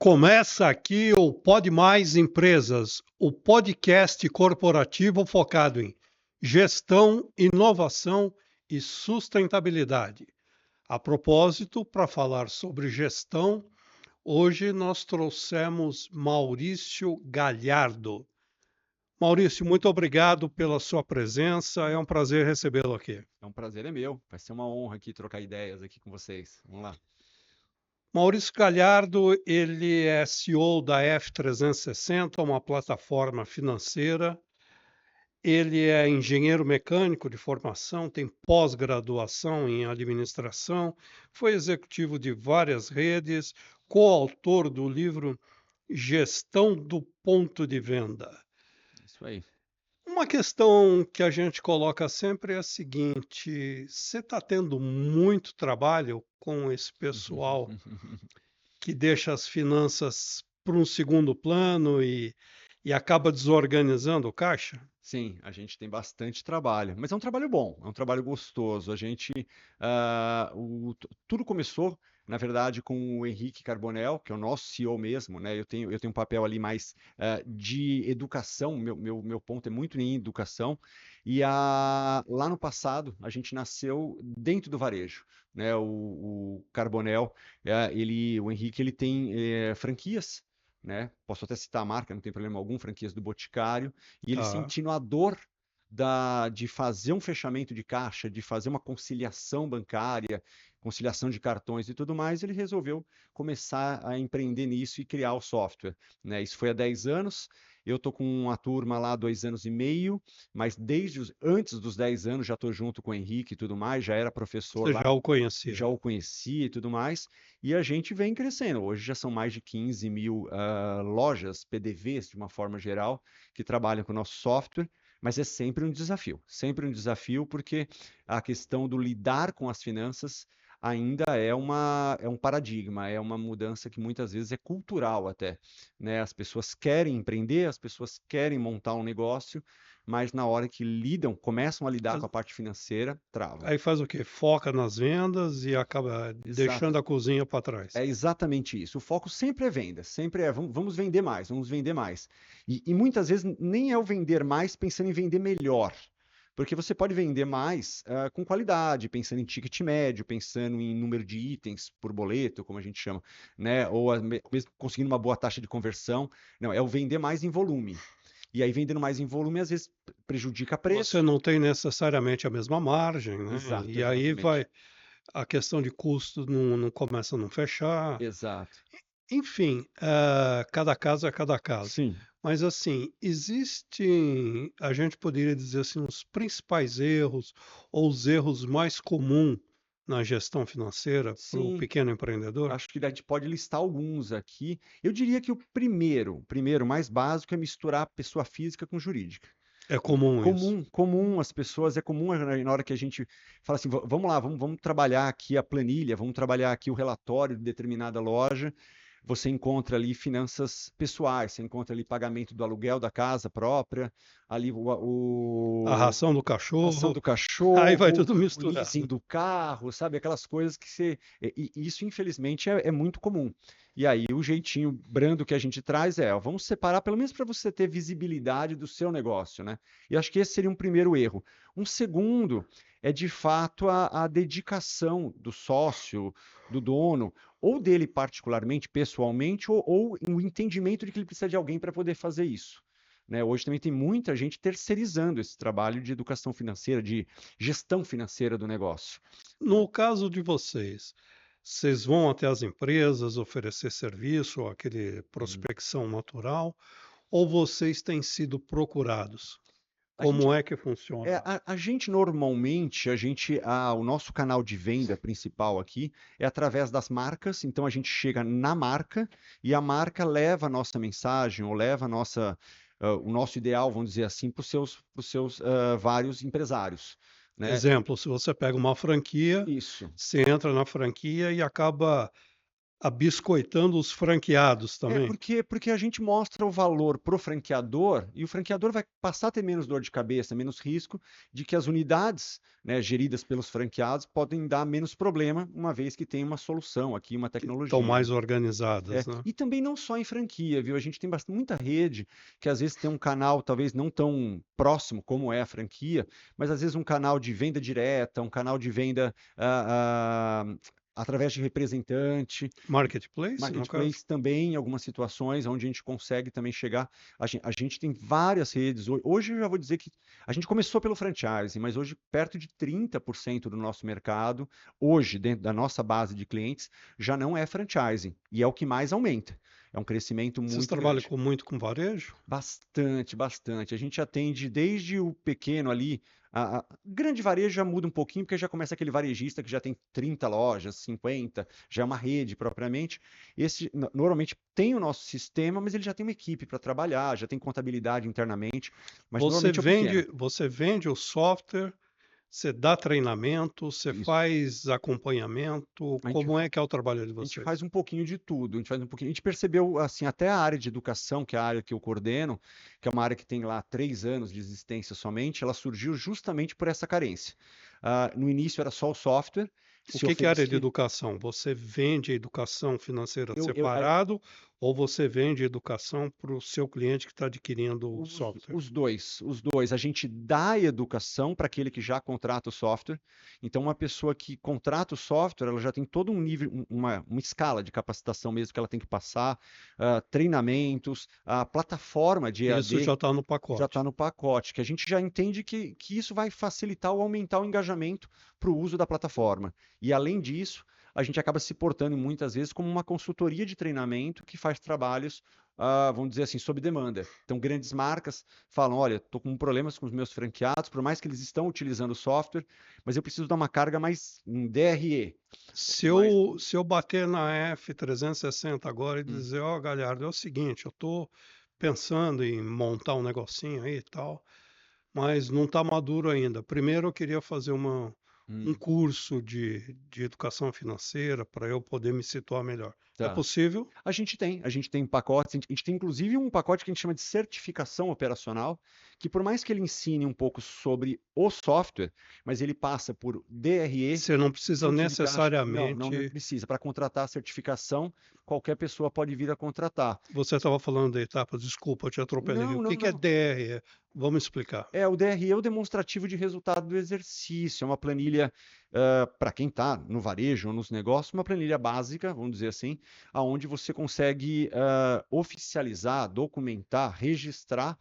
Começa aqui o Pode Mais Empresas, o podcast corporativo focado em gestão, inovação e sustentabilidade. A propósito, para falar sobre gestão, hoje nós trouxemos Maurício Galhardo. Maurício, muito obrigado pela sua presença. É um prazer recebê-lo aqui. É um prazer, é meu. Vai ser uma honra aqui trocar ideias aqui com vocês. Vamos lá. Maurício Galhardo, ele é CEO da F360, uma plataforma financeira. Ele é engenheiro mecânico de formação, tem pós-graduação em administração, foi executivo de várias redes, coautor do livro Gestão do Ponto de Venda. Isso aí. Uma questão que a gente coloca sempre é a seguinte: você está tendo muito trabalho com esse pessoal que deixa as finanças para um segundo plano e acaba desorganizando o caixa? Sim, a gente tem bastante trabalho, mas é um trabalho bom, é um trabalho gostoso. Tudo começou, na verdade, com o Henrique Carbonel, que é o nosso CEO mesmo, né? Eu tenho um papel ali mais de educação, meu ponto é muito em educação. Lá no passado, a gente nasceu dentro do varejo, né? O Carbonel, o Henrique, ele tem franquias, né? Posso até citar a marca, não tem problema algum, franquias do Boticário. E ele Tá. sentindo a dor de fazer um fechamento de caixa, de fazer uma conciliação bancária, conciliação de cartões e tudo mais, ele resolveu começar a empreender nisso e criar o software, né? Isso foi há 10 anos. Eu estou com uma turma lá há 2 anos e meio, mas antes dos 10 anos já estou junto com o Henrique e tudo mais, já era professor Você lá, já o conhecia. já o conhecia e tudo mais, e a gente vem crescendo. Hoje já são mais de 15 mil lojas, PDVs de uma forma geral, que trabalham com o nosso software, mas é sempre um desafio, porque a questão do lidar com as finanças ainda é um paradigma, é uma mudança que muitas vezes é cultural até, né? As pessoas querem empreender, as pessoas querem montar um negócio, mas na hora que começam a lidar com a parte financeira, travam. Aí faz o quê? Foca nas vendas e acaba Exato. deixando a cozinha para trás. É exatamente isso. O foco sempre é venda, sempre é vamos vender mais, vamos vender mais. E muitas vezes nem é o vender mais pensando em vender melhor, porque você pode vender mais com qualidade, pensando em ticket médio, pensando em número de itens por boleto, como a gente chama, né? Mesmo conseguindo uma boa taxa de conversão. Não, é o vender mais em volume. E aí, vendendo mais em volume, às vezes prejudica Você preço. não tem necessariamente a mesma margem, né? Exato, E aí exatamente. vai a questão de custo não começa a não fechar. Exato. Enfim, cada caso é cada caso. Sim. Mas assim, existem, a gente poderia dizer assim, os principais erros ou os erros mais comuns na gestão financeira para o Sim, pequeno empreendedor? acho que a gente pode listar alguns aqui. Eu diria que o primeiro mais básico é misturar pessoa física com jurídica. É comum isso. Comum, as pessoas, é comum na hora que a gente fala assim, vamos lá, vamos trabalhar aqui a planilha, vamos trabalhar aqui o relatório de determinada loja. Você encontra ali finanças pessoais, você encontra ali pagamento do aluguel da casa própria, ali A ração do a ração cachorro, do aí vai cachorro, tudo o leasing misturado. do carro, sabe? Aquelas coisas que você. E isso, infelizmente, é muito comum. E aí, o jeitinho brando que a gente traz é, ó, vamos separar, pelo menos para você ter visibilidade do seu negócio, né? E acho que esse seria um primeiro erro. Um segundo é, de fato, a dedicação do sócio, do dono, ou dele particularmente, pessoalmente, ou o entendimento de que ele precisa de alguém para poder fazer isso. Né? Hoje também tem muita gente terceirizando esse trabalho de educação financeira, de gestão financeira do negócio. Né? No caso de vocês, vocês vão até as empresas oferecer serviço, aquele Uhum. prospecção natural, ou vocês têm sido procurados? A gente, Como é que funciona? a gente normalmente, o nosso canal de venda principal aqui é através das marcas, então a gente chega na marca e a marca leva a nossa mensagem ou leva o nosso ideal, vamos dizer assim, para os seus vários empresários. Né? Exemplo, se você pega uma franquia, Isso. você entra na franquia e acaba abiscoitando os franqueados É também. porque a gente mostra o valor pro franqueador e o franqueador vai passar a ter menos dor de cabeça, menos risco de que as unidades, né, geridas pelos franqueados podem dar menos problema, uma vez que tem uma solução aqui, uma Que estão tecnologia, né? mais organizadas, É, né? e também não só em franquia, viu? A gente tem muita rede que às vezes tem um canal talvez não tão próximo como é a franquia, mas às vezes um canal de venda direta, um canal de venda através de representante, Marketplace, no caso? marketplace também, em algumas situações onde a gente consegue também chegar. A gente tem várias redes. Hoje eu já vou dizer que a gente começou pelo franchise, mas hoje perto de 30% do nosso mercado, hoje, dentro da nossa base de clientes, já não é franchising. E é o que mais aumenta. É um crescimento Vocês muito trabalham grande. muito com varejo? Bastante, bastante. A gente atende desde o pequeno ali. Grande varejo já muda um pouquinho, porque já começa aquele varejista que já tem 30 lojas, 50, já é uma rede propriamente. Esse normalmente tem o nosso sistema, mas ele já tem uma equipe para trabalhar, já tem contabilidade internamente, mas Você normalmente é o pequeno. vende, você vende o software, você dá treinamento, você Isso. faz acompanhamento, A gente como é que é o trabalho de A gente vocês? faz um pouquinho de tudo. A gente faz um pouquinho. A gente percebeu, assim, até a área de educação, que é a área que eu coordeno, que é uma área que tem lá 3 anos de existência somente, ela surgiu justamente por essa carência. No início era só o software, O se que que é área de oferecia. educação? Você vende a educação financeira Eu, eu, a- separado ou você vende educação para o seu cliente que está adquirindo o Os, software? os dois, os dois. A gente dá educação para aquele que já contrata o software. Então, uma pessoa que contrata o software, ela já tem todo um nível, uma escala de capacitação mesmo que ela tem que passar, treinamentos, a plataforma de Isso EAD já está no já está pacote. no pacote, que a gente já entende que isso vai facilitar ou aumentar o engajamento para o uso da plataforma. E além disso, a gente acaba se portando muitas vezes como uma consultoria de treinamento que faz trabalhos, vamos dizer assim, sob demanda. Então, grandes marcas falam: olha, estou com problemas com os meus franqueados, por mais que eles estão utilizando o software, mas eu preciso dar uma carga mais em DRE. Se Mais. eu, se eu bater na F360 agora e Hum, dizer, ó, Galhardo, é o seguinte, eu estou pensando em montar um negocinho aí e tal, mas não está maduro ainda. Primeiro eu queria fazer um hum, curso de educação financeira para eu poder me situar melhor. É tá. possível? A gente tem pacotes, a gente tem inclusive um pacote que a gente chama de certificação operacional, que por mais que ele ensine um pouco sobre o software, mas ele passa por DRE, Você não precisa fluxo de caixa. Não, não necessariamente. precisa. Para contratar a certificação, qualquer pessoa pode vir a contratar. Você estava falando da etapa, desculpa, eu te atropelei. Não, O não, que que é não. DR? Vamos explicar. O DRE é o demonstrativo de resultado do exercício, é uma planilha, para quem está no varejo ou nos negócios, uma planilha básica, vamos dizer assim, aonde você consegue oficializar, documentar, registrar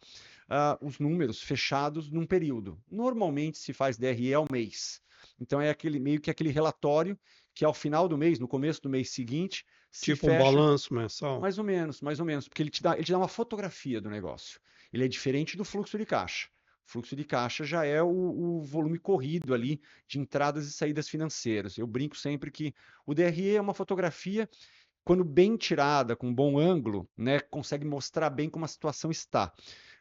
os números fechados num período. Normalmente se faz DRE ao mês. Então é aquele meio que aquele relatório que ao final do mês, no começo do mês seguinte, se Tipo um fecha. balanço mensal. Mais ou menos, porque ele te dá uma fotografia do negócio. Ele é diferente do fluxo de caixa. O fluxo de caixa já é o volume corrido ali de entradas e saídas financeiras. Eu brinco sempre que o DRE é uma fotografia, quando bem tirada, com um bom ângulo, né, consegue mostrar bem como a situação está.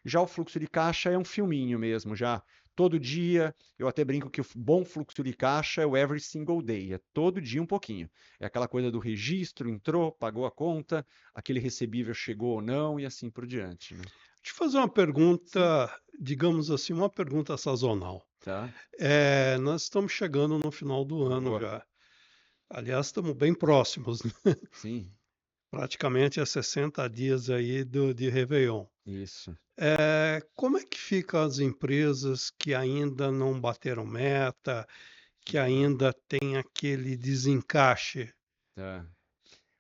Já o fluxo de caixa é um filminho mesmo, já todo dia. Eu até brinco que o bom fluxo de caixa é o every single day, é todo dia um pouquinho. É aquela coisa do registro, entrou, pagou a conta, aquele recebível chegou ou não e assim por diante, né? Deixa eu fazer uma Sim, pergunta, digamos assim, uma pergunta sazonal. tá? Nós estamos chegando no final do ano Boa. já. Aliás, estamos bem próximos, né? Sim, Praticamente a 60 dias aí de Réveillon. isso. Como é que ficam as empresas que ainda não bateram meta, que ainda tem aquele desencaixe? Tá.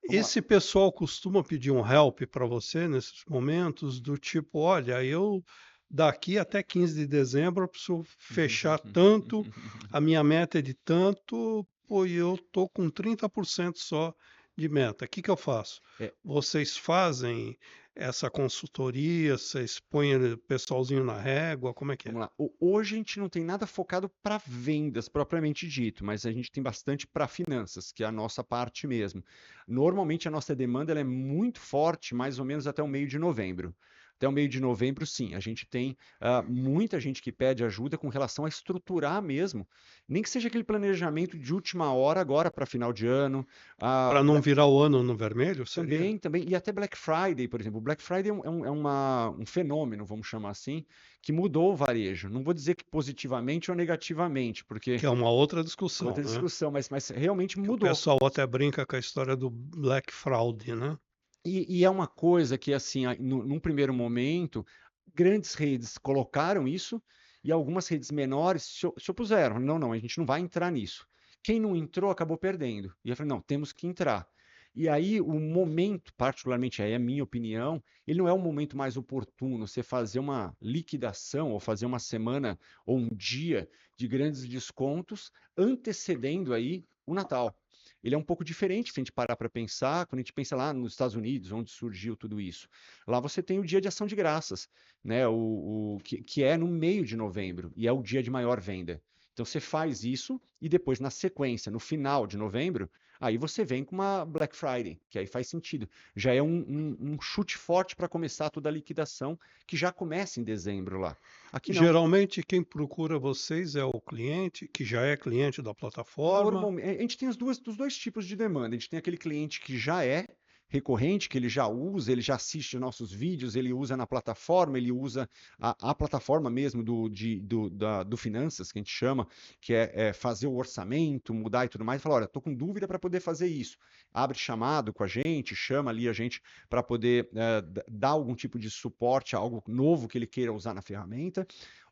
Vamos lá. Esse pessoal costuma pedir um help para você nesses momentos, do tipo, olha, eu daqui até 15 de dezembro eu preciso fechar tanto, a minha meta é de tanto, pô, e eu tô com 30% só de meta. O que que eu faço? É, Vocês fazem essa consultoria, vocês põem o pessoalzinho na régua, como é que é? Vamos lá. Hoje a gente não tem nada focado para vendas propriamente dito, mas a gente tem bastante para finanças, que é a nossa parte mesmo. Normalmente a nossa demanda ela é muito forte, mais ou menos até o meio de novembro. até o meio de novembro, sim, a gente tem muita gente que pede ajuda com relação a estruturar mesmo, nem que seja aquele planejamento de última hora agora para final de ano, Para não virar o ano no vermelho, seria? também, e até Black Friday, por exemplo. Black Friday é um fenômeno, vamos chamar assim, que mudou o varejo. Não vou dizer que positivamente ou negativamente, porque Que é uma outra discussão, outra né? discussão, mas realmente Que o mudou. pessoal até brinca com a história do Black Fraud, né? E é uma coisa que, assim, num primeiro momento, grandes redes colocaram isso e algumas redes menores se opuseram. Não, não, a gente não vai entrar nisso. Quem não entrou acabou perdendo. E eu falei, não, temos que entrar. E aí, o momento, particularmente, aí é a minha opinião, ele não é o momento mais oportuno você fazer uma liquidação ou fazer uma semana ou um dia de grandes descontos antecedendo aí o Natal. Ele é um pouco diferente se a gente parar para pensar, quando a gente pensa lá nos Estados Unidos, onde surgiu tudo isso. Lá você tem o Dia de Ação de Graças, né? Que é no meio de novembro e é o dia de maior venda. Então você faz isso e depois, na sequência, no final de novembro, aí você vem com uma Black Friday, que aí faz sentido. Já é um chute forte para começar toda a liquidação, que já começa em dezembro lá. Aqui não. Geralmente quem procura vocês é o cliente, que já é cliente da plataforma. Normalmente, a gente tem os dois tipos de demanda. A gente tem aquele cliente que já é recorrente, que ele já usa, ele já assiste nossos vídeos, ele usa na plataforma, ele usa a plataforma mesmo do Finanças, que a gente chama, que é fazer o orçamento, mudar e tudo mais, e fala, olha, estou com dúvida para poder fazer isso. Abre chamado com a gente, chama ali a gente para poder dar algum tipo de suporte a algo novo que ele queira usar na ferramenta,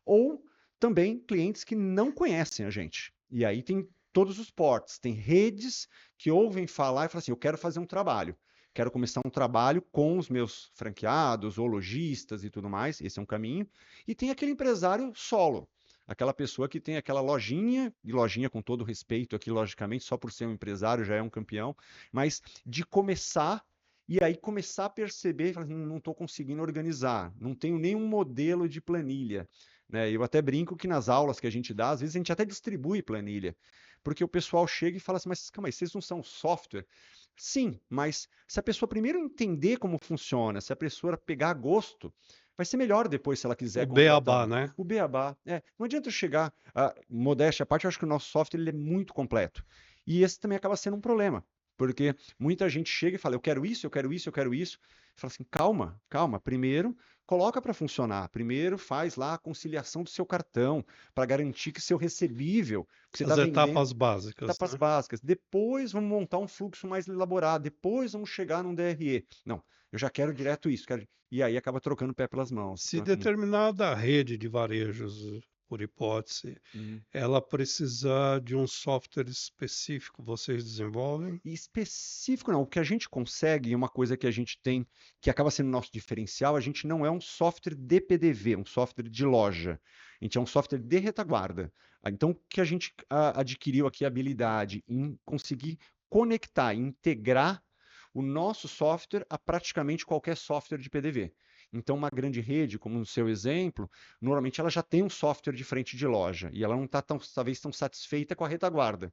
ou também clientes que não conhecem a gente. E aí tem todos os portes, tem redes que ouvem falar e falam assim, eu quero fazer um trabalho. Quero começar um trabalho com os meus franqueados ou lojistas e tudo mais, esse é um caminho. E tem aquele empresário solo, aquela pessoa que tem aquela lojinha, e lojinha com todo respeito aqui, logicamente, só por ser um empresário já é um campeão, mas de começar e aí começar a perceber, falar, não estou conseguindo organizar, não tenho nenhum modelo de planilha. Né? Eu até brinco que nas aulas que a gente dá, às vezes a gente até distribui planilha, porque o pessoal chega e fala assim, mas calma aí, vocês não são software? Sim, mas se a pessoa primeiro entender como funciona, se a pessoa pegar gosto, vai ser melhor depois se ela quiser O beabá, contratar. né? O beabá, não adianta eu chegar, modéstia à parte, eu acho que o nosso software ele é muito completo. E esse também acaba sendo um problema, porque muita gente chega e fala, eu quero isso, eu quero isso, eu quero isso. Fala assim, calma, calma, primeiro coloca para funcionar. Primeiro faz lá a conciliação do seu cartão para garantir que seu recebível que você está As vendendo, etapas básicas, etapas né? básicas. Depois vamos montar um fluxo mais elaborado. Depois vamos chegar num DRE. Não, eu já quero direto isso. E aí acaba trocando o pé pelas mãos. Se Então é comum. determinada rede de varejos, por hipótese, Uhum. ela precisar de um software específico, vocês desenvolvem? E específico não, o que a gente consegue, e uma coisa que a gente tem, que acaba sendo nosso diferencial, a gente não é um software de PDV, um software de loja. A gente é um software de retaguarda. Então, o que a gente adquiriu aqui a habilidade em conseguir conectar, integrar o nosso software a praticamente qualquer software de PDV. Então, uma grande rede, como no seu exemplo, normalmente ela já tem um software de frente de loja e ela não está talvez tão satisfeita com a retaguarda.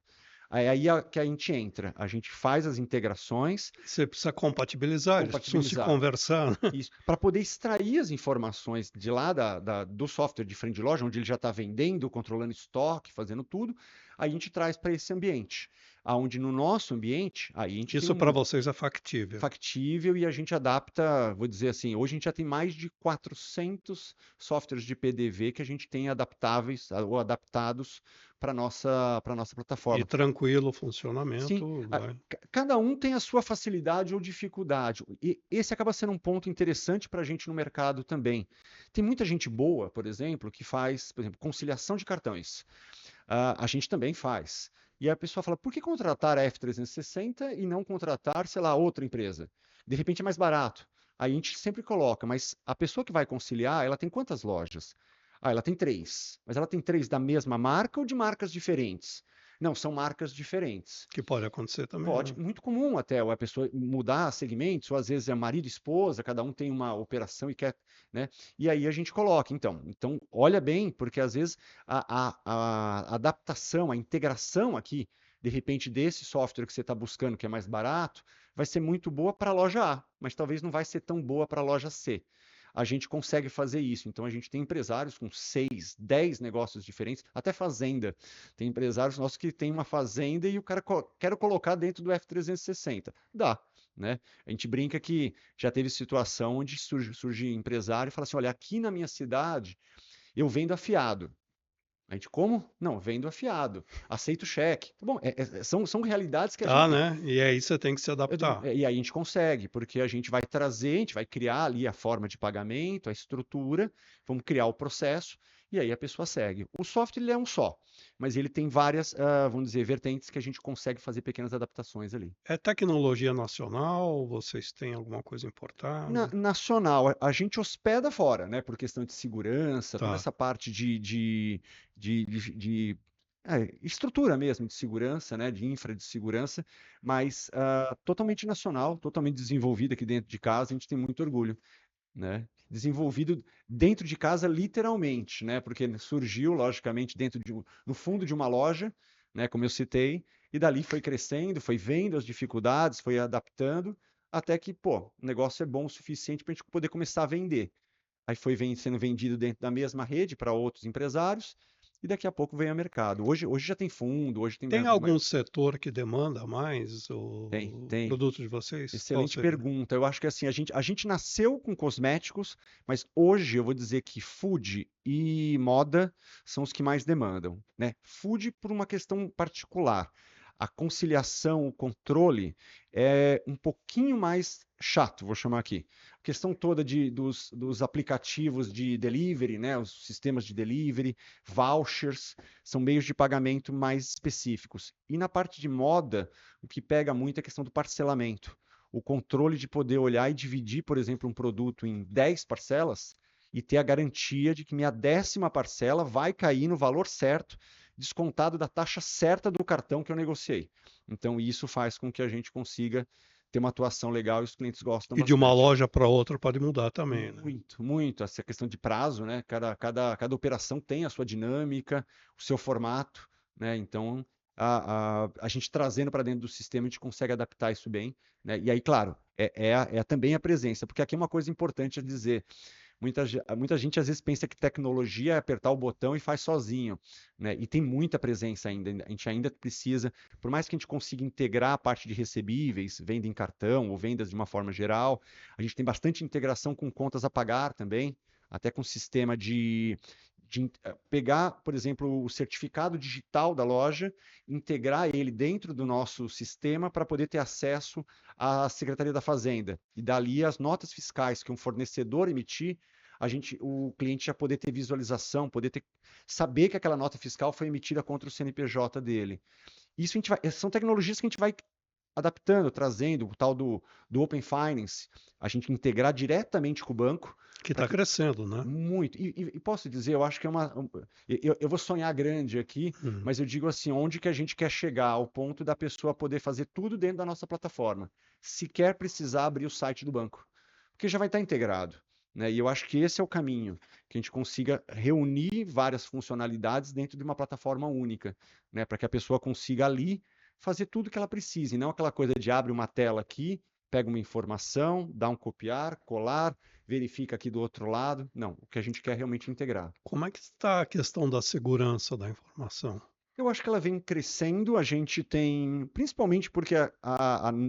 Aí que a gente entra, a gente faz as integrações, Você precisa compatibilizar, eles precisam se compatibilizar conversar, né? isso, para poder extrair as informações de lá do software de frente de loja, onde ele já está vendendo, controlando estoque, fazendo tudo, aí a gente traz para esse ambiente. Onde no nosso ambiente, aí a gente tem Isso para vocês é factível. factível e a gente adapta, vou dizer assim, hoje a gente já tem mais de 400 softwares de PDV que a gente tem adaptáveis ou adaptados para nossa E plataforma. tranquilo o Sim, funcionamento, vai. cada um tem a sua facilidade ou dificuldade. E esse acaba sendo um ponto interessante para a gente no mercado também. Tem muita gente boa, por exemplo, que faz, por exemplo, conciliação de cartões. A gente também faz. E a pessoa fala, por que contratar a F360 e não contratar, sei lá, outra empresa? De repente é mais barato. Aí a gente sempre coloca, mas a pessoa que vai conciliar, ela tem quantas lojas? Ela tem três. Mas ela tem três da mesma marca ou de marcas diferentes? Não, são marcas diferentes. Que pode acontecer também, Pode, né? muito comum até a pessoa mudar segmentos, ou às vezes é marido e esposa, cada um tem uma operação e quer, né? E aí a gente coloca, então olha bem, porque às vezes a adaptação, a integração aqui, de repente, desse software que você está buscando, que é mais barato, vai ser muito boa para a loja A, mas talvez não vai ser tão boa para a loja C. a gente consegue fazer isso. Então, a gente tem empresários com 6, 10 negócios diferentes, até fazenda. Tem empresários nossos que tem uma fazenda e o cara quer colocar dentro do F360. Dá, né? A gente brinca que já teve situação onde surge empresário e fala assim, olha, aqui na minha cidade eu vendo afiado. A gente, como? Não, vendo afiado. Aceito cheque. Tá bom, são realidades que a Tá, gente. né? E aí você tem que se adaptar. E aí a gente consegue, porque a gente vai trazer, a gente vai criar ali a forma de pagamento, a estrutura, vamos criar o processo, e aí a pessoa segue. O software ele é um só, mas ele tem várias, vamos dizer, vertentes que a gente consegue fazer pequenas adaptações ali. É tecnologia nacional? Vocês têm alguma coisa importada? Nacional, a gente hospeda fora, né? Por questão de segurança, toda Tá. essa parte de estrutura mesmo de segurança, né? De infra de segurança, mas totalmente nacional, totalmente desenvolvido aqui dentro de casa, a gente tem muito orgulho, né? Desenvolvido dentro de casa, literalmente, né? Porque surgiu, logicamente, no fundo de uma loja, né? Como eu citei, e dali foi crescendo, foi vendo as dificuldades, foi adaptando, até que, pô, o negócio é bom o suficiente para a gente poder começar a vender. Aí foi sendo vendido dentro da mesma rede para outros empresários, e daqui a pouco veio a mercado. Hoje já tem fundo, hoje tem. Tem algum setor que demanda mais o Tem. produto de vocês? Qual Excelente seria? pergunta. Eu acho que assim, a gente nasceu com cosméticos, mas hoje eu vou dizer que food e moda são os que mais demandam, né? Food por uma questão particular. A conciliação, o controle é um pouquinho mais chato, vou chamar aqui. A questão toda dos aplicativos de delivery, né? Os sistemas de delivery, vouchers, são meios de pagamento mais específicos. E na parte de moda, o que pega muito é a questão do parcelamento. O controle de poder olhar e dividir, por exemplo, um produto em 10 parcelas e ter a garantia de que minha 10ª parcela vai cair no valor certo, descontado da taxa certa do cartão que eu negociei. Então, isso faz com que a gente consiga ter uma atuação legal e os clientes gostam E de uma bastante. loja para outra pode mudar também, né? Muito, muito. Essa questão de prazo, né? Cada operação tem a sua dinâmica, o seu formato, né? Então, a gente trazendo para dentro do sistema, a gente consegue adaptar isso bem, né? E aí, claro, também a presença, porque aqui é uma coisa importante a dizer. Muita gente às vezes pensa que tecnologia é apertar o botão e faz sozinho, né? E tem muita presença ainda. A gente ainda precisa, por mais que a gente consiga integrar a parte de recebíveis, venda em cartão ou vendas de uma forma geral, a gente tem bastante integração com contas a pagar também, até com sistema de pegar, por exemplo, o certificado digital da loja, integrar ele dentro do nosso sistema para poder ter acesso à Secretaria da Fazenda. E dali as notas fiscais que um fornecedor emitir, o cliente já poder ter visualização, saber que aquela nota fiscal foi emitida contra o CNPJ dele. Isso são tecnologias que a gente vai adaptando, trazendo o tal do Open Finance, a gente integrar diretamente com o banco. Que está crescendo, né? Muito. E posso dizer, eu acho que eu vou sonhar grande aqui, Uhum. mas eu digo assim, onde que a gente quer chegar ao ponto da pessoa poder fazer tudo dentro da nossa plataforma, sequer precisar abrir o site do banco, porque já vai estar integrado, né? E eu acho que esse é o caminho, que a gente consiga reunir várias funcionalidades dentro de uma plataforma única, né? Para que a pessoa consiga ali fazer tudo que ela precisa, e não aquela coisa de abre uma tela aqui, pega uma informação, dá um copiar, colar, verifica aqui do outro lado. Não, o que a gente quer é realmente integrar. Como é que está a questão da segurança da informação? Eu acho que ela vem crescendo, a gente tem, principalmente porque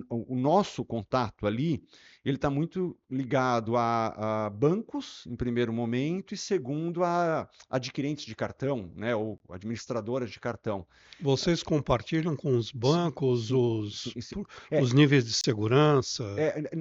o nosso contato ali, ele está muito ligado a bancos, em primeiro momento, e segundo, a adquirentes de cartão, né, ou administradoras de cartão. Vocês compartilham com os Sim, bancos sim, sim, sim. os níveis de segurança?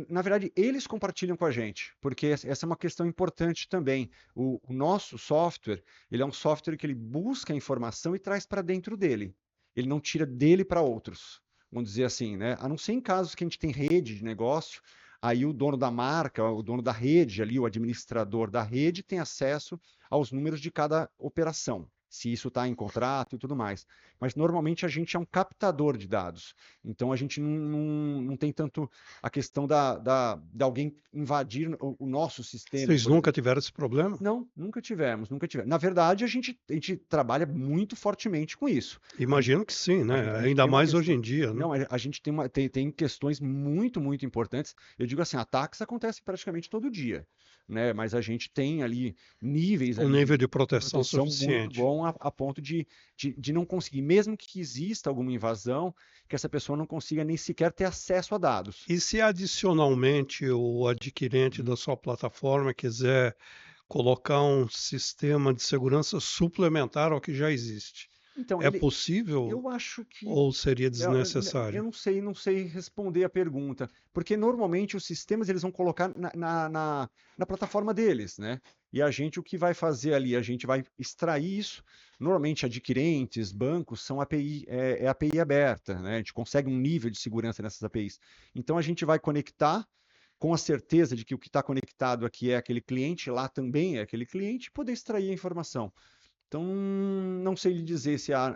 Na verdade, eles compartilham com a gente, porque essa é uma questão importante também. O nosso software, ele é um software que ele busca a informação e traz para dentro dele. Ele não tira dele para outros. Vamos dizer assim, né? A não ser em casos que a gente tem rede de negócio, aí o dono da marca, o dono da rede ali, o administrador da rede tem acesso aos números de cada operação. se isso está em contrato e tudo mais. Mas normalmente a gente é um captador de dados. Então a gente não tem tanto a questão de alguém invadir o nosso sistema, Vocês por exemplo. nunca tiveram esse problema? Não, nunca tivemos, nunca tivemos. Na verdade, a gente trabalha muito fortemente com isso. Imagino que sim, A né? gente, a gente Ainda tem uma mais hoje questão. em dia, né? Não, a gente tem questões muito, muito importantes. Eu digo assim, ataques acontecem praticamente todo dia, né? Mas a gente tem ali níveis Um ali de nível de proteção proteção muito suficiente. bom a ponto de não conseguir, mesmo que exista alguma invasão, que essa pessoa não consiga nem sequer ter acesso a dados. E se adicionalmente o adquirente da sua plataforma quiser colocar um sistema de segurança suplementar ao que já existe, Então, é possível eu acho que ou seria eu desnecessário? não sei responder a pergunta, porque normalmente os sistemas eles vão colocar na plataforma deles, né? E a gente o que vai fazer ali? A gente vai extrair isso. Normalmente adquirentes, bancos são API, é API aberta, né? A gente consegue um nível de segurança nessas APIs. Então a gente vai conectar com a certeza de que o que está conectado aqui é aquele cliente, lá também é aquele cliente, e poder extrair a informação. Então, não sei lhe dizer se há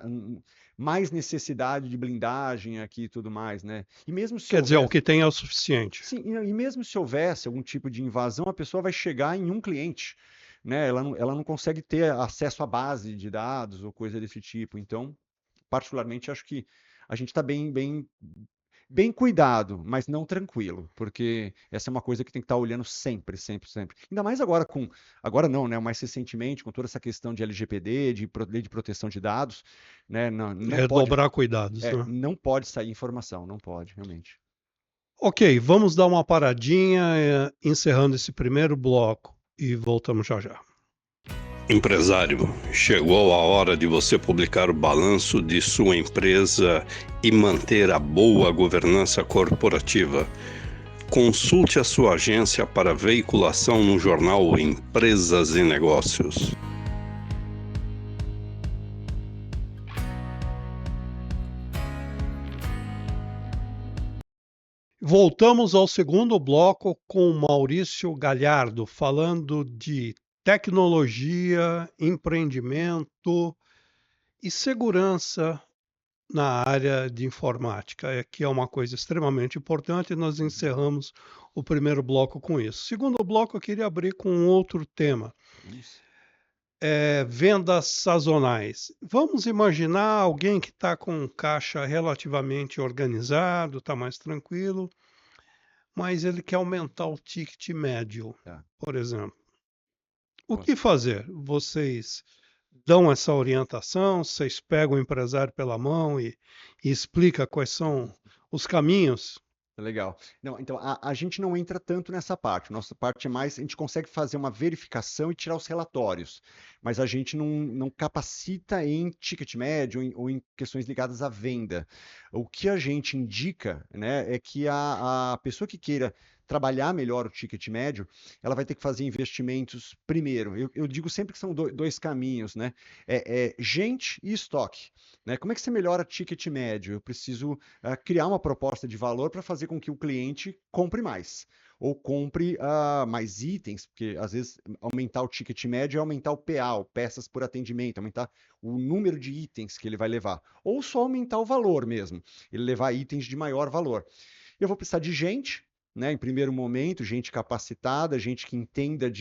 mais necessidade de blindagem aqui e tudo mais, né? E mesmo se Quer dizer, o houvesse, que tem é o suficiente. sim, e mesmo se houvesse algum tipo de invasão, a pessoa vai chegar em um cliente, né? Ela não consegue ter acesso à base de dados ou coisa desse tipo. Então, particularmente, acho que a gente está bem cuidado, mas não tranquilo, porque essa é uma coisa que tem que estar olhando sempre, sempre, sempre. Ainda mais agora não, né? Mais recentemente, com toda essa questão de LGPD, lei de proteção de dados, né? Não pode, Redobrar cuidados, né? não pode sair informação, não pode, realmente. Ok, vamos dar uma paradinha, encerrando esse primeiro bloco e voltamos já já. Empresário, chegou a hora de você publicar o balanço de sua empresa e manter a boa governança corporativa. Consulte a sua agência para veiculação no jornal Empresas e Negócios. Voltamos ao segundo bloco com Maurício Galhardo, falando de tecnologia, empreendimento e segurança na área de informática, que é uma coisa extremamente importante, e nós encerramos o primeiro bloco com isso. Segundo bloco, eu queria abrir com um outro tema, vendas sazonais. Vamos imaginar alguém que está com um caixa relativamente organizado, está mais tranquilo, mas ele quer aumentar o ticket médio, Tá. por exemplo. O que fazer? Vocês dão essa orientação, vocês pegam o empresário pela mão e explica quais são os caminhos? Legal. Não, então, a gente não entra tanto nessa parte. Nossa parte é mais, a gente consegue fazer uma verificação e tirar os relatórios, mas a gente não capacita em ticket médio ou em questões ligadas à venda. O que a gente indica, né, é que a pessoa que queira trabalhar melhor o ticket médio, ela vai ter que fazer investimentos primeiro. Eu digo sempre que são dois caminhos, né? Gente e estoque. Né? Como é que você melhora ticket médio? Eu preciso criar uma proposta de valor para fazer com que o cliente compre mais. Ou compre mais itens, porque às vezes aumentar o ticket médio é aumentar o PA, o peças por atendimento, aumentar o número de itens que ele vai levar. Ou só aumentar o valor mesmo, ele levar itens de maior valor. Eu vou precisar de gente, né, em primeiro momento, gente capacitada, gente que entenda do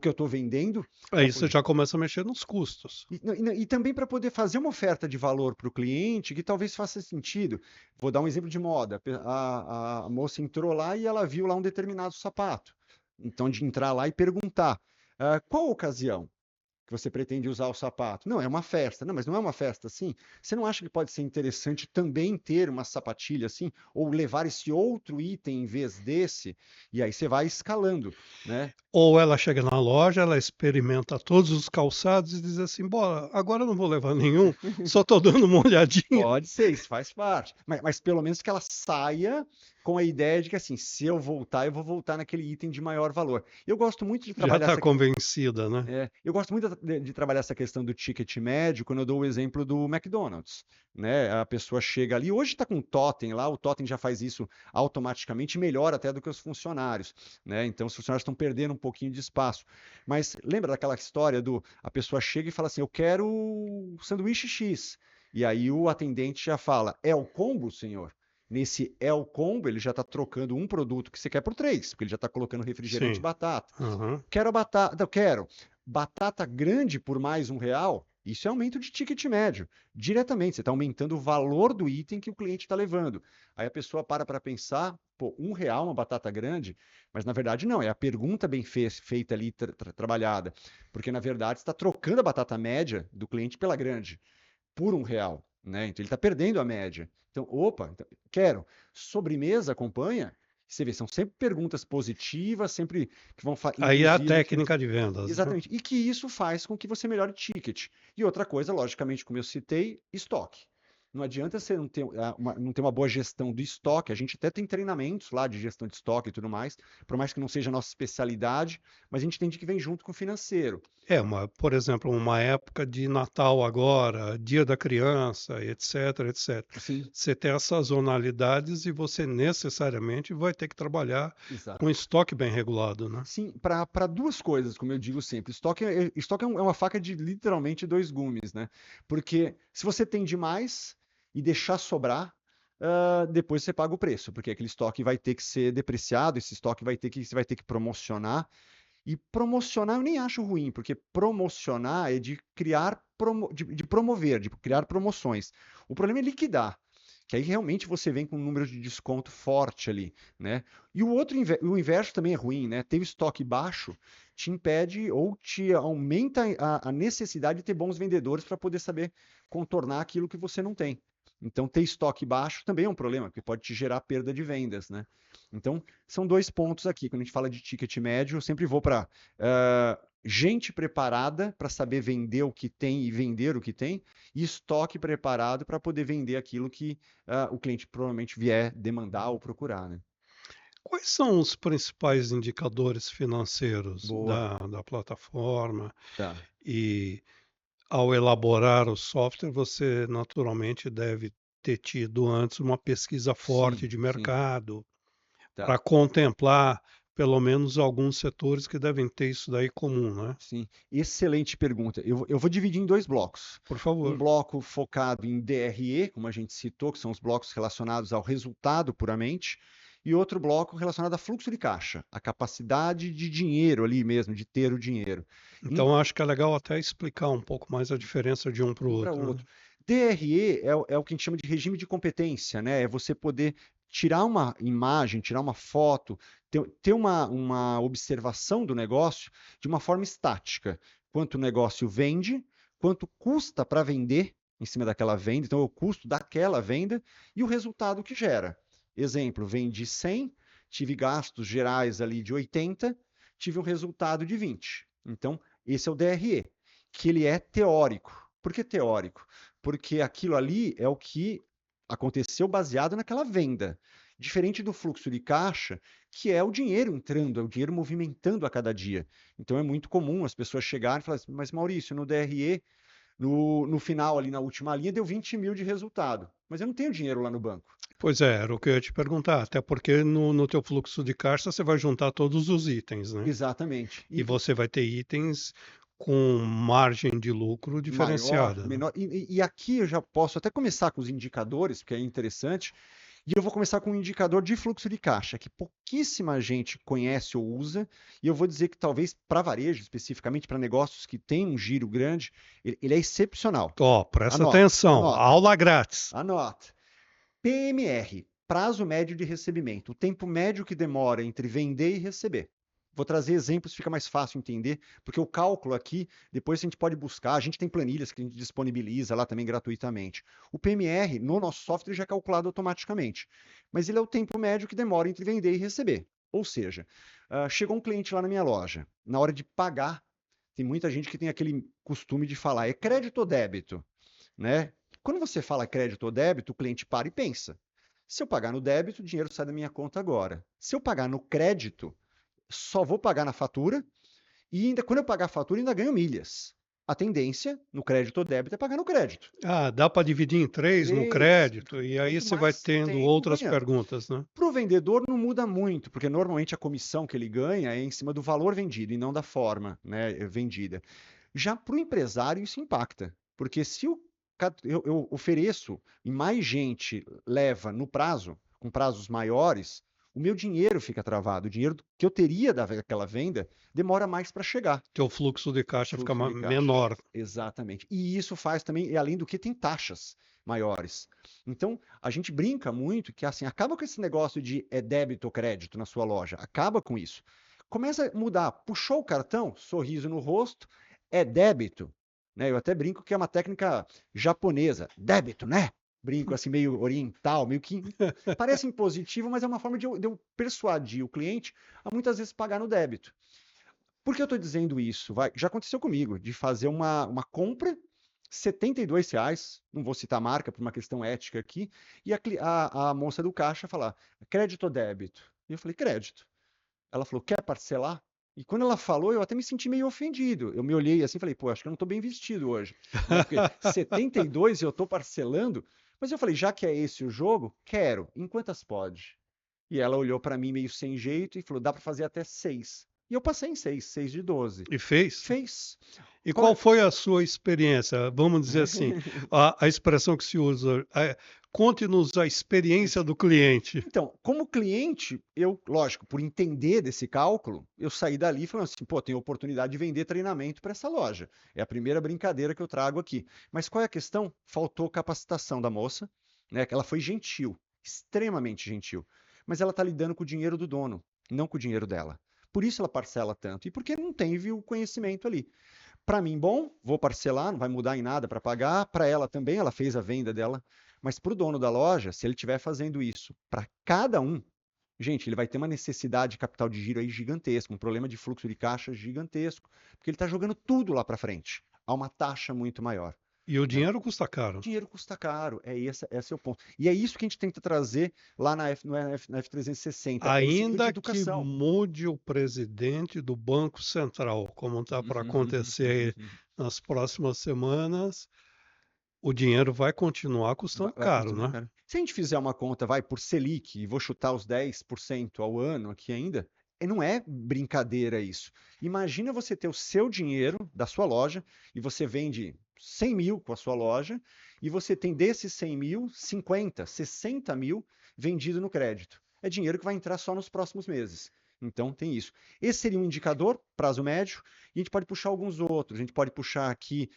que eu estou vendendo. Aí você já começa a mexer nos custos. E também para poder fazer uma oferta de valor para o cliente que talvez faça sentido. Vou dar um exemplo de moda. A moça entrou lá e ela viu lá um determinado sapato. Então, de entrar lá e perguntar, qual ocasião que você pretende usar o sapato? Não, é uma festa. Não, mas não é uma festa assim? Você não acha que pode ser interessante também ter uma sapatilha assim? Ou levar esse outro item em vez desse? E aí você vai escalando, né? Ou ela chega na loja, ela experimenta todos os calçados e diz assim, bora, agora eu não vou levar nenhum, só estou dando uma olhadinha. Pode ser, isso faz parte. Mas pelo menos que ela saia com a ideia de que, assim, se eu voltar, eu vou voltar naquele item de maior valor. Eu gosto muito de Já trabalhar está convencida, né? eu gosto muito de trabalhar essa questão do ticket médio quando eu dou o exemplo do McDonald's, né? A pessoa chega ali, hoje está com o totem lá, o totem já faz isso automaticamente, melhor até do que os funcionários, né? Então os funcionários estão perdendo um pouquinho de espaço. Mas lembra daquela história do a pessoa chega e fala assim, eu quero o sanduíche X. E aí o atendente já fala, é o combo, senhor? Nesse é o combo, ele já está trocando um produto que você quer por três, porque ele já está colocando refrigerante e Sim. batata. Aham. Quero a batata, não, quero batata grande por mais R$ 1, isso é aumento de ticket médio, diretamente. Você está aumentando o valor do item que o cliente está levando. Aí a pessoa para pensar, pô, R$ 1 uma batata grande, mas na verdade não, é a pergunta bem feita ali, trabalhada. Porque na verdade você está trocando a batata média do cliente pela grande, por R$ 1, né? Então ele está perdendo a média. Então, opa, então, quero. Sobremesa acompanha? Você vê, são sempre perguntas positivas, sempre que vão Aí é a induzir aquilo. técnica de vendas, né? Exatamente. E que isso faz com que você melhore o ticket. E outra coisa, logicamente, como eu citei, estoque. Não adianta você não ter uma boa gestão do estoque. A gente até tem treinamentos lá de gestão de estoque e tudo mais, por mais que não seja a nossa especialidade, mas a gente entende que vem junto com o financeiro. Por exemplo, uma época de Natal agora, Dia da Criança, etc, etc. Sim, Você tem essas sazonalidades e você necessariamente vai ter que trabalhar com exato. estoque bem regulado, né? Sim, para duas coisas, como eu digo sempre. Estoque é uma faca de literalmente dois gumes, né? Porque se você tem demais e deixar sobrar, depois você paga o preço, porque aquele estoque vai ter que ser depreciado, esse estoque você vai ter que promocionar. E promocionar eu nem acho ruim, porque promocionar é de criar, de promover, de criar promoções. O problema é liquidar, que aí realmente você vem com um número de desconto forte ali, né? E o inverso também é ruim, né? Ter o estoque baixo te impede ou te aumenta a necessidade de ter bons vendedores para poder saber contornar aquilo que você não tem. Então, ter estoque baixo também é um problema, porque pode te gerar perda de vendas, né? Então, são dois pontos aqui. Quando a gente fala de ticket médio, eu sempre vou para gente preparada para saber vender o que tem e vender o que tem, e estoque preparado para poder vender aquilo que o cliente provavelmente vier demandar ou procurar, né? Quais são os principais indicadores financeiros Boa, da plataforma? tá. E ao elaborar o software, você naturalmente deve ter tido antes uma pesquisa Sim, forte de sim, mercado para tá. contemplar pelo menos alguns setores que devem ter isso daí comum, né? Sim, excelente pergunta. Eu vou dividir em dois blocos. Por Um favor. bloco focado em DRE, como a gente citou, que são os blocos relacionados ao resultado puramente, e outro bloco relacionado a fluxo de caixa, a capacidade de dinheiro ali mesmo, de ter o dinheiro. Em Então, acho que é legal até explicar um pouco mais a diferença de um para o um para outro, né? outro. DRE é o que a gente chama de regime de competência, né? É você poder tirar uma imagem, tirar uma foto, ter uma observação do negócio de uma forma estática. Quanto o negócio vende, quanto custa para vender em cima daquela venda, então é o custo daquela venda e o resultado que gera. Exemplo, vendi 100, tive gastos gerais ali de 80, tive um resultado de 20. Então, esse é o DRE, que ele é teórico. Por que teórico? Porque aquilo ali é o que aconteceu baseado naquela venda. Diferente do fluxo de caixa, que é o dinheiro entrando, é o dinheiro movimentando a cada dia. Então é muito comum as pessoas chegarem e falarem assim, mas Maurício, no DRE, no final, ali na última linha, deu 20 mil de resultado. Mas eu não tenho dinheiro lá no banco. Pois é, era o que eu ia te perguntar, até porque no teu fluxo de caixa você vai juntar todos os itens, né? Exatamente. E você vai ter itens com margem de lucro Maior, diferenciada, né? menor. E aqui eu já posso até começar com os indicadores, porque é interessante. E eu vou começar com um indicador de fluxo de caixa, que pouquíssima gente conhece ou usa, e eu vou dizer que talvez para varejo, especificamente para negócios que têm um giro grande, ele é excepcional. Ó, presta Anota, atenção, anota, aula grátis. anota. PMR, prazo médio de recebimento, o tempo médio que demora entre vender e receber. Vou trazer exemplos, fica mais fácil entender, porque o cálculo aqui, depois a gente pode buscar, a gente tem planilhas que a gente disponibiliza lá também gratuitamente. O PMR, no nosso software, já é calculado automaticamente, mas ele é o tempo médio que demora entre vender e receber. Ou seja, chegou um cliente lá na minha loja, na hora de pagar, tem muita gente que tem aquele costume de falar, é crédito ou débito, né? Quando você fala crédito ou débito, o cliente para e pensa. Se eu pagar no débito, o dinheiro sai da minha conta agora. Se eu pagar no crédito, só vou pagar na fatura e ainda quando eu pagar a fatura, ainda ganho milhas. A tendência no crédito ou débito é pagar no crédito. Ah, dá para dividir em três no 3, crédito, e aí quanto você vai mais tendo tempo outras ganhando. perguntas, né? Para o vendedor não muda muito, porque normalmente a comissão que ele ganha é em cima do valor vendido e não da forma, né, vendida. Já para o empresário isso impacta, porque se eu ofereço e mais gente leva no prazo, com prazos maiores, o meu dinheiro fica travado. O dinheiro que eu teria daquela venda demora mais para chegar. Teu fluxo de caixa fica Fluxo de caixa. menor. Exatamente. E isso faz também, e além do que, tem taxas maiores. Então, a gente brinca muito que assim, acaba com esse negócio de débito ou crédito na sua loja. Acaba com isso. Começa a mudar. Puxou o cartão, sorriso no rosto, é débito. Né? Eu até brinco que é uma técnica japonesa. Débito, né? Brinco assim, meio oriental, meio que parece impositivo, mas é uma forma de eu persuadir o cliente a muitas vezes pagar no débito. Por que eu estou dizendo isso? Já aconteceu comigo, de fazer uma compra, R$ 72, não vou citar a marca por uma questão ética aqui, e a moça do caixa falar, crédito ou débito? E eu falei, crédito. Ela falou, quer parcelar? E quando ela falou, eu até me senti meio ofendido. Eu me olhei assim e falei, pô, acho que eu não estou bem vestido hoje. Né? Porque 72 e eu estou parcelando. Mas eu falei, já que é esse o jogo, quero. Em quantas pode? E ela olhou para mim meio sem jeito e falou, dá para fazer até 6. E eu passei em 6, 6 de 12. E fez? Fez. E Qual qual é? foi a sua experiência? Vamos dizer assim, a expressão que se usa, conte-nos a experiência do cliente. Então, como cliente, eu, lógico, por entender desse cálculo, eu saí dali falando assim, pô, tem oportunidade de vender treinamento para essa loja. É a primeira brincadeira que eu trago aqui. Mas qual é a questão? Faltou capacitação da moça, né? Que ela foi gentil, extremamente gentil. Mas ela está lidando com o dinheiro do dono, não com o dinheiro dela. Por isso ela parcela tanto. E porque não teve o conhecimento ali. Para mim, bom, vou parcelar, não vai mudar em nada para pagar. Para ela também, ela fez a venda dela. Mas para o dono da loja, se ele estiver fazendo isso para cada um, gente, ele vai ter uma necessidade de capital de giro aí gigantesco, um problema de fluxo de caixa gigantesco, porque ele está jogando tudo lá para frente, a uma taxa muito maior. E o Né? dinheiro custa caro. Dinheiro custa caro, esse é o ponto. E é isso que a gente tenta trazer lá na F360, é esse nível de Ainda que educação. mude o presidente do Banco Central, como está para acontecer nas próximas semanas, o dinheiro vai continuar custando Vai caro, continuar né? caro. Se a gente fizer uma conta, vai por Selic, e vou chutar os 10% ao ano aqui ainda, não é brincadeira isso. Imagina você ter o seu dinheiro da sua loja e você vende 100 mil com a sua loja e você tem desses 100 mil, 50, 60 mil vendido no crédito. É dinheiro que vai entrar só nos próximos meses. Então tem isso. Esse seria um indicador, prazo médio, e a gente pode puxar alguns outros. A gente pode puxar aqui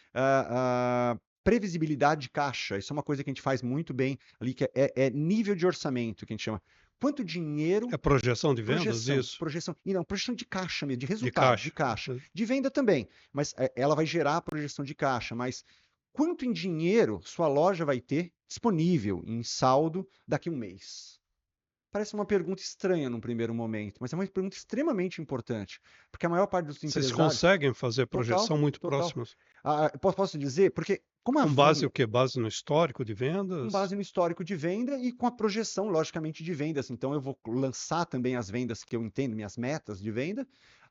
previsibilidade de caixa. Isso é uma coisa que a gente faz muito bem ali, que é nível de orçamento, que a gente chama. Quanto dinheiro. É projeção de vendas, isso? Projeção. E não, projeção de caixa mesmo, de De resultado, de caixa. caixa. De venda também, mas ela vai gerar a projeção de caixa. Mas quanto em dinheiro sua loja vai ter disponível em saldo daqui a um mês? Parece uma pergunta estranha num primeiro momento, mas é uma pergunta extremamente importante, porque a maior parte dos Vocês empresários. conseguem fazer Total, projeção muito total. próximas? Posso dizer, porque como a Com base venda, o quê? Base no histórico de com vendas? base no histórico de venda e com a projeção, logicamente, de vendas. Então, eu vou lançar também as vendas que eu entendo, minhas metas de venda,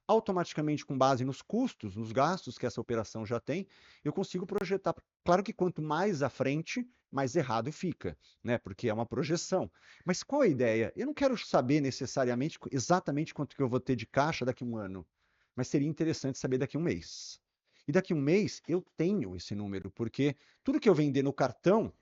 automaticamente com base nos custos, nos gastos que essa operação já tem, eu consigo projetar. Claro que quanto mais à frente, mais errado fica, né? Porque é uma projeção. Mas qual a ideia? Eu não quero saber necessariamente exatamente quanto que eu vou ter de caixa daqui a um ano, mas seria interessante saber daqui a um mês. E daqui a um mês eu tenho esse número, porque tudo que eu vender no cartão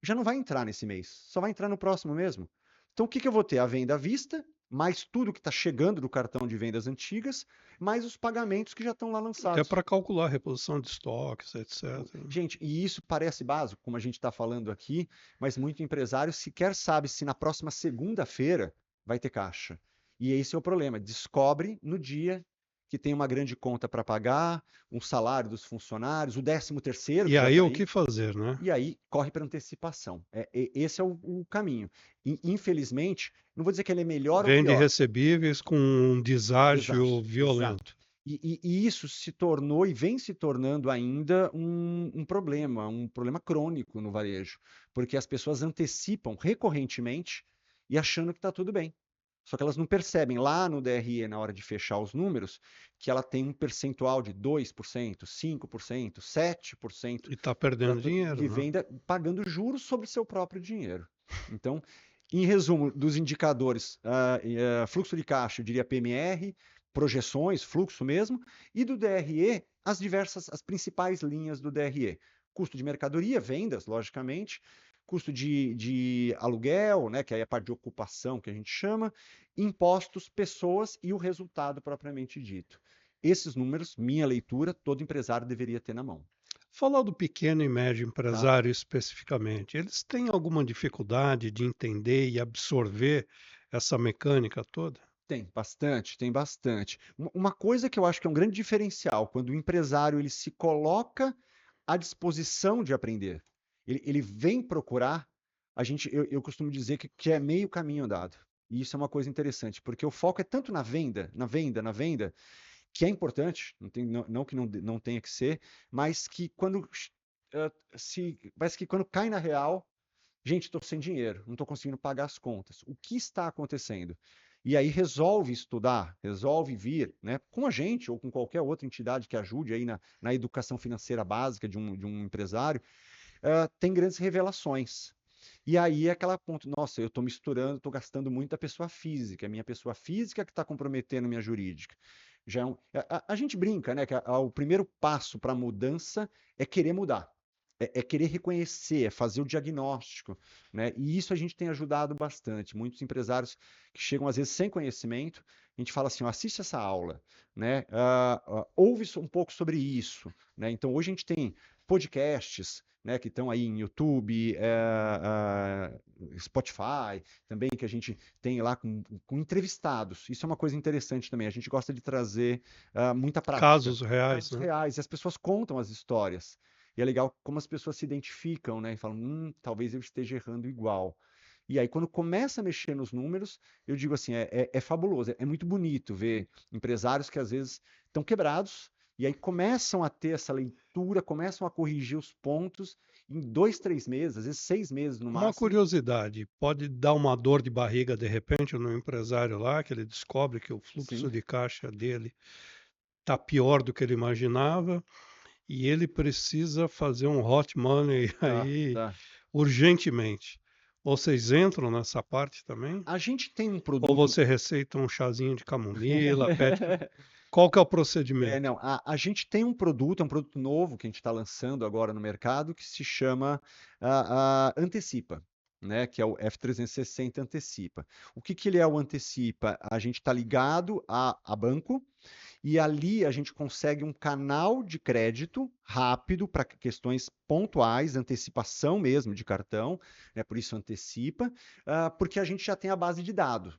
já não vai entrar nesse mês, só vai entrar no próximo mesmo. Então, o que eu vou ter? A venda à vista, mais tudo que está chegando do cartão de vendas antigas, mais os pagamentos que já estão lá Até lançados. para calcular a reposição de estoques, etc. Gente, e isso parece básico, como a gente está falando aqui, mas muito empresário sequer sabe se na próxima segunda-feira vai ter caixa. E esse é o problema. Descobre no dia que tem uma grande conta para pagar, um salário dos funcionários, o 13º E que já aí está o aí. que fazer, né? E aí corre para antecipação. Esse é o caminho. E, infelizmente, não vou dizer que ele é melhor ou Vende pior. recebíveis com um Exato, deságio exato. violento. E isso se tornou e vem se tornando ainda um problema crônico no varejo, porque as pessoas antecipam recorrentemente e achando que está tudo bem. Só que elas não percebem lá no DRE, na hora de fechar os números, que ela tem um percentual de 2%, 5%, 7% E está perdendo de dinheiro, né? venda, pagando juros sobre seu próprio dinheiro. Então, em resumo, dos indicadores, fluxo de caixa, eu diria PMR, projeções, fluxo mesmo, e do DRE, as principais linhas do DRE. Custo de mercadoria, vendas, logicamente, custo de aluguel, né, que aí é a parte de ocupação que a gente chama, impostos, pessoas e o resultado propriamente dito. Esses números, minha leitura, todo empresário deveria ter na mão. Falar do pequeno e médio Tá? empresário especificamente, eles têm alguma dificuldade de entender e absorver essa mecânica toda? Tem bastante, tem bastante. Uma coisa que eu acho que é um grande diferencial, quando o empresário ele se coloca à disposição de aprender, ele vem procurar, eu costumo dizer que é meio caminho andado. E isso é uma coisa interessante, porque o foco é tanto na venda, na venda, na venda, que é importante, não que não tenha que ser, mas que mas que quando cai na real, gente, estou sem dinheiro, não estou conseguindo pagar as contas. O que está acontecendo? E aí resolve estudar, resolve vir, né, com a gente ou com qualquer outra entidade que ajude aí na educação financeira básica de um empresário, tem grandes revelações. E aí é aquela ponto, nossa, eu estou misturando, estou gastando muito da pessoa física, é minha pessoa física que está comprometendo minha jurídica. Já a gente brinca, né, que o primeiro passo para a mudança é querer mudar. É querer reconhecer, é fazer o diagnóstico, né? E isso a gente tem ajudado bastante. Muitos empresários que chegam às vezes sem conhecimento, a gente fala assim, ó, assiste essa aula, né? Ouve um pouco sobre isso, né? Então hoje a gente tem podcasts, né, que estão aí em YouTube, Spotify, também que a gente tem lá com entrevistados. Isso é uma coisa interessante também. A gente gosta de trazer muita prática, Casos reais, casos né? reais, e as pessoas contam as histórias. E é legal como as pessoas se identificam, né, e falam, talvez eu esteja errando igual. E aí, quando começa a mexer nos números, eu digo assim, é fabuloso, é muito bonito ver empresários que às vezes estão quebrados, e aí começam a ter essa leitura, começam a corrigir os pontos em 2, 3 meses, às vezes 6 meses no Uma máximo. curiosidade, pode dar uma dor de barriga de repente no empresário lá, que ele descobre que o fluxo Sim, de caixa dele está pior do que ele imaginava e ele precisa fazer um hot money tá, aí tá. urgentemente. Vocês entram nessa parte também? A gente tem um Ou produto. você receita um chazinho de camomila, pede qual que é o procedimento? Não, a gente tem um produto novo que a gente está lançando agora no mercado que se chama Antecipa, né? Que é o F360 Antecipa. O que ele é o Antecipa? A gente está ligado a banco e ali a gente consegue um canal de crédito rápido para questões pontuais, antecipação mesmo de cartão, né? Por isso antecipa, porque a gente já tem a base de dados.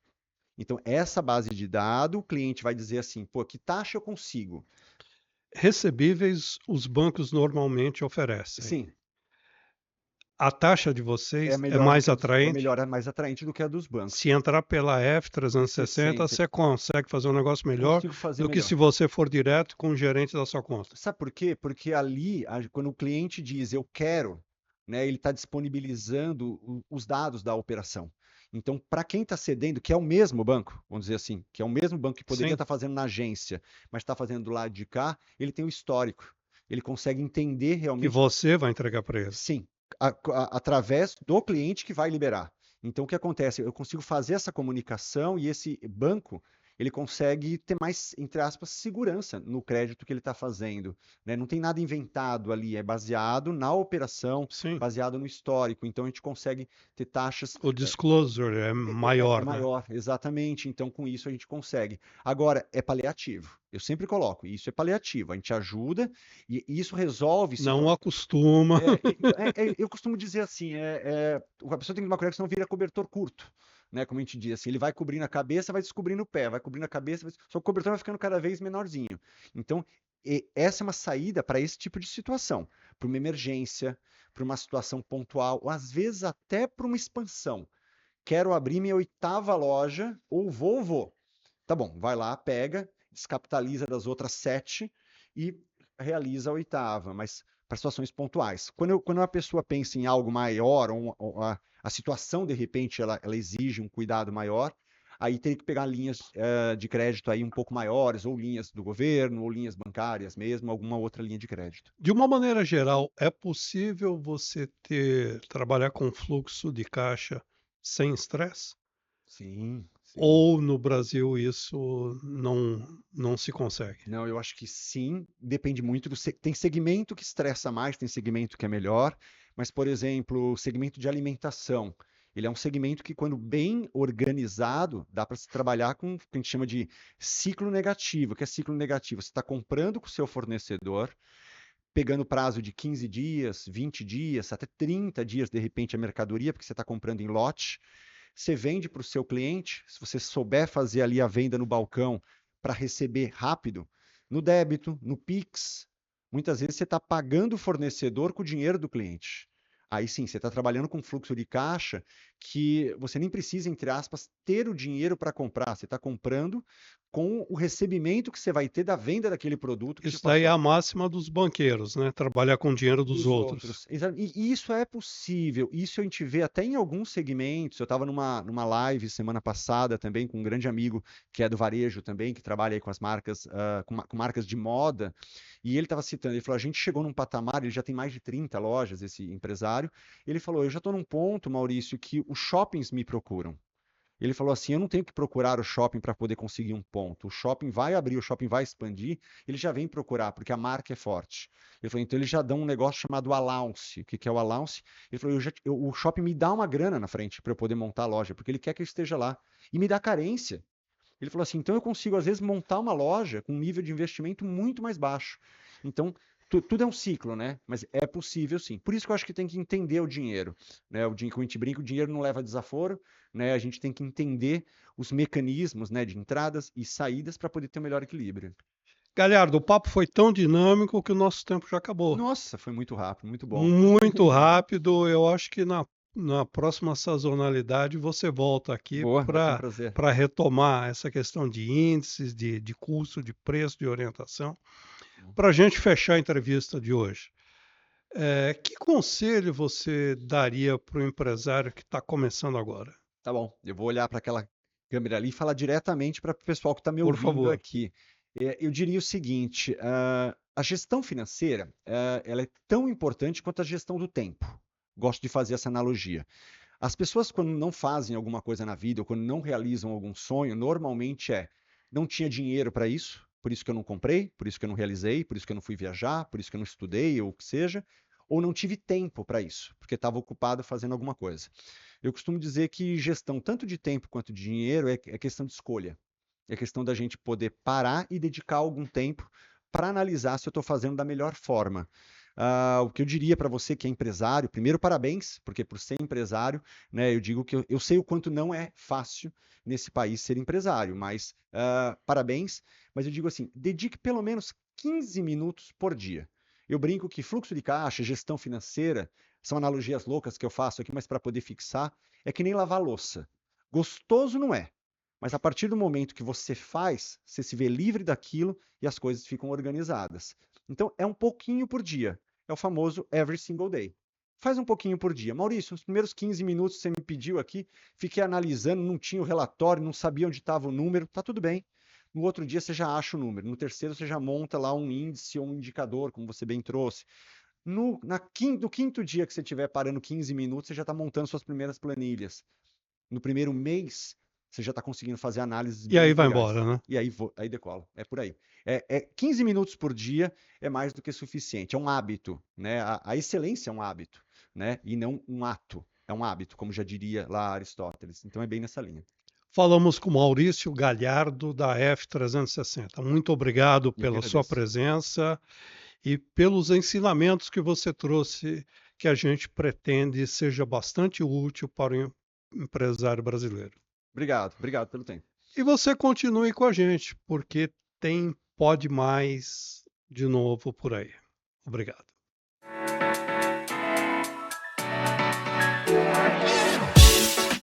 Então, essa base de dados, o cliente vai dizer assim, pô, que taxa eu consigo? Recebíveis os bancos normalmente oferecem. Sim, A taxa de é vocês é melhor do mais que é atraente? melhor, é mais atraente do que a dos bancos. Se entrar pela F360, 360, você consegue fazer um negócio melhor consigo fazer do que melhor. se você for direto com o gerente da sua conta. Sabe por quê? Porque ali, quando o cliente diz eu quero, né, ele está disponibilizando os dados da operação. Então, para quem está cedendo, que é o mesmo banco, vamos dizer assim, que é o mesmo banco que poderia Sim. estar fazendo na agência, mas está fazendo do lado de cá, ele tem o histórico. Ele consegue entender Que realmente, você vai entregar para ele. sim, através do cliente que vai liberar. Então, o que acontece? Eu consigo fazer essa comunicação e esse banco ele consegue ter mais, entre aspas, segurança no crédito que ele está fazendo, né? Não tem nada inventado ali, é baseado na operação, Sim. baseado no histórico. Então, a gente consegue ter taxas O disclosure é é maior, né? maior, exatamente. Então, com isso, a gente consegue. Agora, é paliativo. Eu sempre coloco, isso é paliativo. A gente ajuda e isso resolve Não situações. acostuma. Eu costumo dizer assim, a pessoa tem que tomar cuidado que senão vira cobertor curto, né? Como a gente diz assim, ele vai cobrindo a cabeça, vai descobrindo o pé, vai cobrindo a cabeça, só que o cobertor vai ficando cada vez menorzinho. Então, essa é uma saída para esse tipo de situação, para uma emergência, para uma situação pontual, ou às vezes até para uma expansão. Quero abrir minha 8ª loja, ou vou. Tá bom, vai lá, pega. descapitaliza das outras 7 e realiza a 8ª, mas para situações pontuais. Quando a pessoa pensa em algo maior, ou a situação, de repente, ela exige um cuidado maior, aí teria que pegar linhas de crédito aí um pouco maiores, ou linhas do governo, ou linhas bancárias mesmo, alguma outra linha de crédito. De uma maneira geral, é possível você trabalhar com fluxo de caixa sem estresse? Sim, sim. Ou no Brasil isso não se consegue? Não, eu acho que sim, depende muito tem segmento que estressa mais, tem segmento que é melhor, mas, por exemplo, o segmento de alimentação, ele é um segmento que, quando bem organizado, dá para se trabalhar com o que a gente chama de ciclo negativo. O que é ciclo negativo? Você está comprando com o seu fornecedor, pegando prazo de 15 dias, 20 dias, até 30 dias, de repente, a mercadoria, porque você está comprando em lote. Você vende para o seu cliente, se você souber fazer ali a venda no balcão para receber rápido, no débito, no Pix, muitas vezes você está pagando o fornecedor com o dinheiro do cliente. Aí sim, você está trabalhando com fluxo de caixa que você nem precisa, entre aspas, ter o dinheiro para comprar. Você está comprando com o recebimento que você vai ter da venda daquele produto que te Isso daí é passou a máxima dos banqueiros, né? Trabalhar com o dinheiro dos dos outros. outros. E isso é possível. Isso a gente vê até em alguns segmentos. Eu estava numa live semana passada também com um grande amigo que é do varejo também, que trabalha aí com as marcas, com marcas de moda. E ele estava citando, ele falou, a gente chegou num patamar, ele já tem mais de 30 lojas, esse empresário. Ele falou, eu já estou num ponto, Maurício, que os shoppings me procuram. Ele falou assim: eu não tenho que procurar o shopping para poder conseguir um ponto. O shopping vai abrir, o shopping vai expandir, ele já vem procurar, porque a marca é forte. Ele falou: então eles já dão um negócio chamado allowance. O que é o allowance? Ele falou: o shopping me dá uma grana na frente para eu poder montar a loja, porque ele quer que eu esteja lá. E me dá carência. Ele falou assim: então eu consigo, às vezes, montar uma loja com um nível de investimento muito mais baixo. Então, tudo é um ciclo, né? Mas é possível sim. Por isso que eu acho que tem que entender o dinheiro. Né? Como a gente brinca, o dinheiro não leva desaforo, né? A gente tem que entender os mecanismos, né, de entradas e saídas para poder ter um melhor equilíbrio. Galhardo, o papo foi tão dinâmico que o nosso tempo já acabou. Nossa, foi muito rápido, muito bom. Muito rápido. Eu acho que na próxima sazonalidade você volta aqui Boa, vai ser um prazer. para retomar essa questão de índices, de custo, de preço, de orientação. Para a gente fechar a entrevista de hoje, que conselho você daria para o empresário que está começando agora? Tá bom, eu vou olhar para aquela câmera ali e falar diretamente para o pessoal que está me Por ouvindo favor. aqui. Eu diria o seguinte: a gestão financeira, ela é tão importante quanto a gestão do tempo. Gosto de fazer essa analogia. As pessoas, quando não fazem alguma coisa na vida ou quando não realizam algum sonho, normalmente não tinha dinheiro para isso, por isso que eu não comprei, por isso que eu não realizei, por isso que eu não fui viajar, por isso que eu não estudei, ou o que seja, ou não tive tempo para isso, porque estava ocupado fazendo alguma coisa. Eu costumo dizer que gestão tanto de tempo quanto de dinheiro é questão de escolha. É questão da gente poder parar e dedicar algum tempo para analisar se eu estou fazendo da melhor forma. O que eu diria para você que é empresário, primeiro, parabéns, porque por ser empresário, né, eu digo que eu sei o quanto não é fácil nesse país ser empresário, mas parabéns. Mas eu digo assim, dedique pelo menos 15 minutos por dia. Eu brinco que fluxo de caixa, gestão financeira, são analogias loucas que eu faço aqui, mas para poder fixar, é que nem lavar louça. Gostoso não é, mas a partir do momento que você faz, você se vê livre daquilo e as coisas ficam organizadas. Então, é um pouquinho por dia. É o famoso every single day. Faz um pouquinho por dia. Maurício, nos primeiros 15 minutos que você me pediu aqui, fiquei analisando, não tinha o relatório, não sabia onde estava o número, tá tudo bem. No outro dia você já acha o número. No terceiro você já monta lá um índice ou um indicador, como você bem trouxe. No quinto dia que você estiver parando 15 minutos, você já está montando suas primeiras planilhas. No primeiro mês, você já está conseguindo fazer análises E aí muito vai legais. embora, né? E aí decola. É por aí. 15 minutos por dia é mais do que suficiente. É um hábito, né? A excelência é um hábito, né? E não um ato. É um hábito, como já diria lá Aristóteles. Então é bem nessa linha. Falamos com Maurício Galhardo, da F360. Muito obrigado Eu que pela sua agradeço. presença e pelos ensinamentos que você trouxe, que a gente pretende seja bastante útil para o empresário brasileiro. Obrigado, obrigado pelo tempo. E você continue com a gente, porque tem Pode Mais de novo por aí. Obrigado.